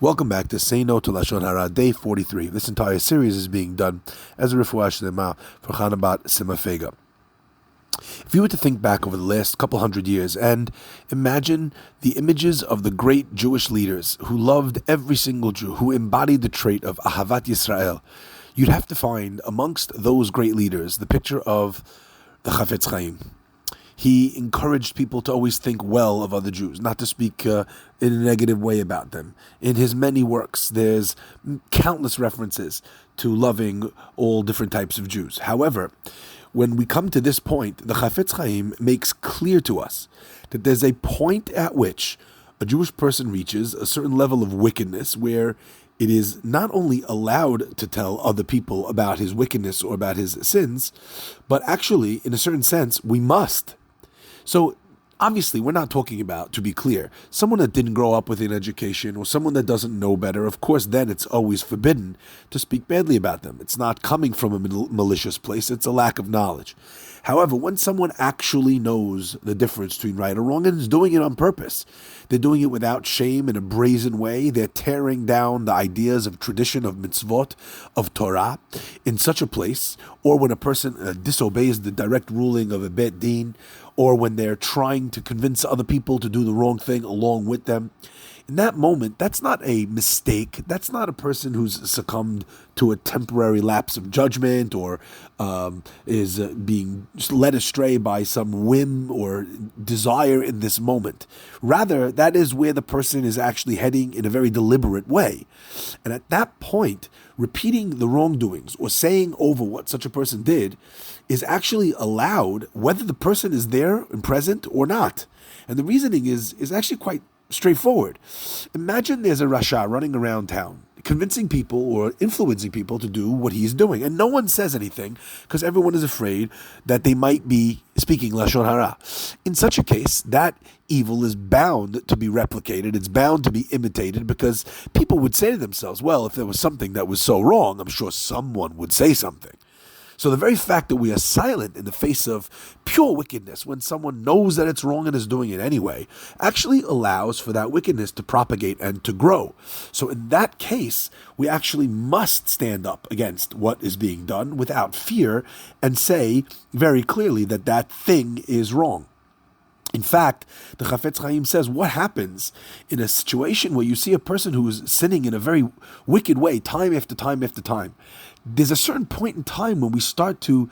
Welcome back to Say No To Lashon Hara, day 43. This entire series is being done as a refuah shlema for Chanabat Simafega. If you were to think back over the last couple hundred years and imagine the images of the great Jewish leaders who loved every single Jew, who embodied the trait of ahavat Yisrael, you'd have to find amongst those great leaders the picture of the Chafetz Chaim. He encouraged people to always think well of other Jews, not to speak in a negative way about them. In his many works, there's countless references to loving all different types of Jews. However, when we come to this point, the Chafetz Chaim makes clear to us that there's a point at which a Jewish person reaches a certain level of wickedness where it is not only allowed to tell other people about his wickedness or about his sins, but actually, in a certain sense, we must. So, obviously, we're not talking about, to be clear, someone that didn't grow up with an education or someone that doesn't know better. Of course, then it's always forbidden to speak badly about them. It's not coming from a malicious place. It's a lack of knowledge. However, when someone actually knows the difference between right or wrong and is doing it on purpose, they're doing it without shame in a brazen way, they're tearing down the ideas of tradition, of mitzvot, of Torah in such a place, or when a person disobeys the direct ruling of a bet din, or when they're trying to convince other people to do the wrong thing along with them. In that moment, that's not a mistake. That's not a person who's succumbed to a temporary lapse of judgment or is being led astray by some whim or desire in this moment. Rather, that is where the person is actually heading in a very deliberate way. And at that point, repeating the wrongdoings or saying over what such a person did is actually allowed whether the person is there and present or not. And the reasoning is actually quite straightforward. Imagine there's a Rasha running around town, convincing people or influencing people to do what he's doing, and no one says anything because everyone is afraid that they might be speaking Lashon Hara. In such a case, that evil is bound to be replicated, it's bound to be imitated, because people would say to themselves, well, if there was something that was so wrong, I'm sure someone would say something. So the very fact that we are silent in the face of pure wickedness when someone knows that it's wrong and is doing it anyway actually allows for that wickedness to propagate and to grow. So in that case, we actually must stand up against what is being done without fear and say very clearly that that thing is wrong. In fact, the Chafetz Chaim says, what happens in a situation where you see a person who is sinning in a very wicked way, time after time after time? There's a certain point in time when we start to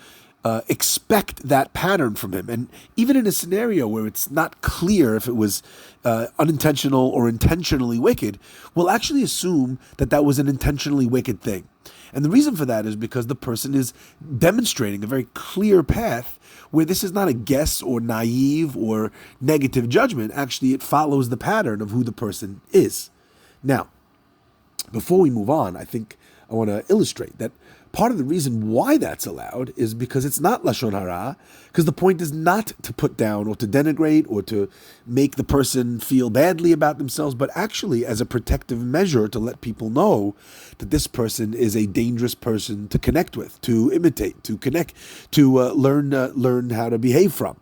expect that pattern from him. And even in a scenario where it's not clear if it was unintentional or intentionally wicked, we'll actually assume that that was an intentionally wicked thing. And the reason for that is because the person is demonstrating a very clear path where this is not a guess or naive or negative judgment. Actually, it follows the pattern of who the person is. Now, before we move on, I think I want to illustrate that part of the reason why that's allowed is because it's not Lashon Hara, because the point is not to put down or to denigrate or to make the person feel badly about themselves, but actually as a protective measure to let people know that this person is a dangerous person to connect with, to imitate, to connect, to learn how to behave from.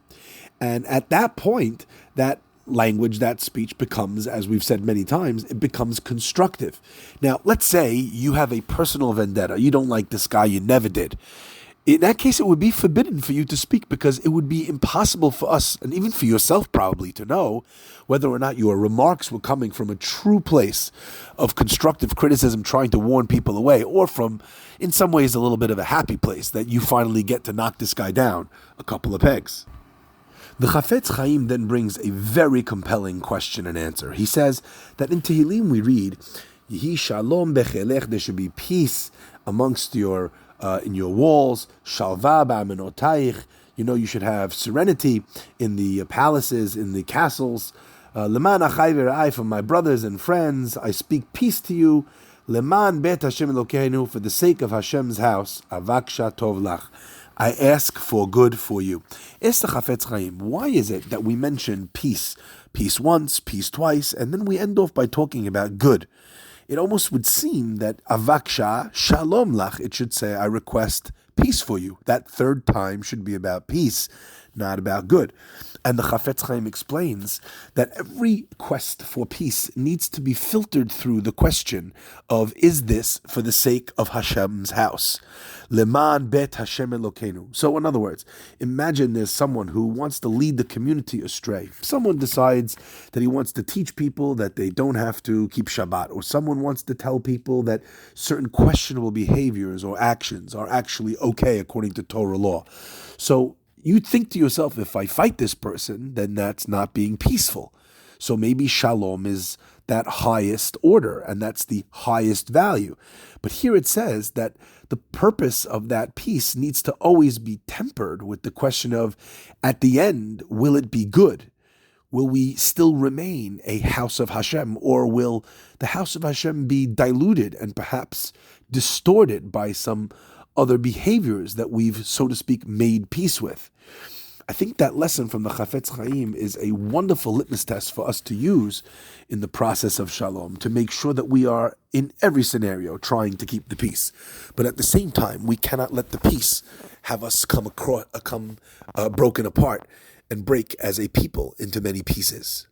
And at that point, that language, that speech becomes, as we've said many times, it becomes constructive. Now, let's say you have a personal vendetta. You don't like this guy, you never did. In that case, it would be forbidden for you to speak because it would be impossible for us, and even for yourself probably, to know whether or not your remarks were coming from a true place of constructive criticism, trying to warn people away, or from, in some ways, a little bit of a happy place that you finally get to knock this guy down a couple of pegs. The Chafetz Chaim then brings a very compelling question and answer. He says that in Tehillim we read, Yehi shalom bechelech, there should be peace amongst your in your walls, shalva ba'amenotayich, you should have serenity in the palaces, in the castles. Leman achai v'ra'ai, for my brothers and friends, I speak peace to you. Leman bet Hashem Elokeinu, for the sake of Hashem's house, avaksha tov lach, I ask for good for you. Ask the Chafetz Chaim, why is it that we mention peace? Peace once, peace twice, and then we end off by talking about good. It almost would seem that avaksha shalom lach, it should say, I request peace for you. That third time should be about peace, not about good. And the Chafetz Chaim explains that every quest for peace needs to be filtered through the question of, is this for the sake of Hashem's house? Leman bet Hashem Elokeinu. So in other words, imagine there's someone who wants to lead the community astray. Someone decides that he wants to teach people that they don't have to keep Shabbat, or someone wants to tell people that certain questionable behaviors or actions are actually okay according to Torah law. So you'd think to yourself, if I fight this person, then that's not being peaceful. So maybe shalom is that highest order, and that's the highest value. But here it says that the purpose of that peace needs to always be tempered with the question of, at the end, will it be good? Will we still remain a house of Hashem, or will the house of Hashem be diluted and perhaps distorted by some other behaviors that we've, so to speak, made peace with? I think that lesson from the Chafetz Chaim is a wonderful litmus test for us to use in the process of shalom, to make sure that we are, in every scenario, trying to keep the peace. But at the same time, we cannot let the peace have us come broken apart and break as a people into many pieces.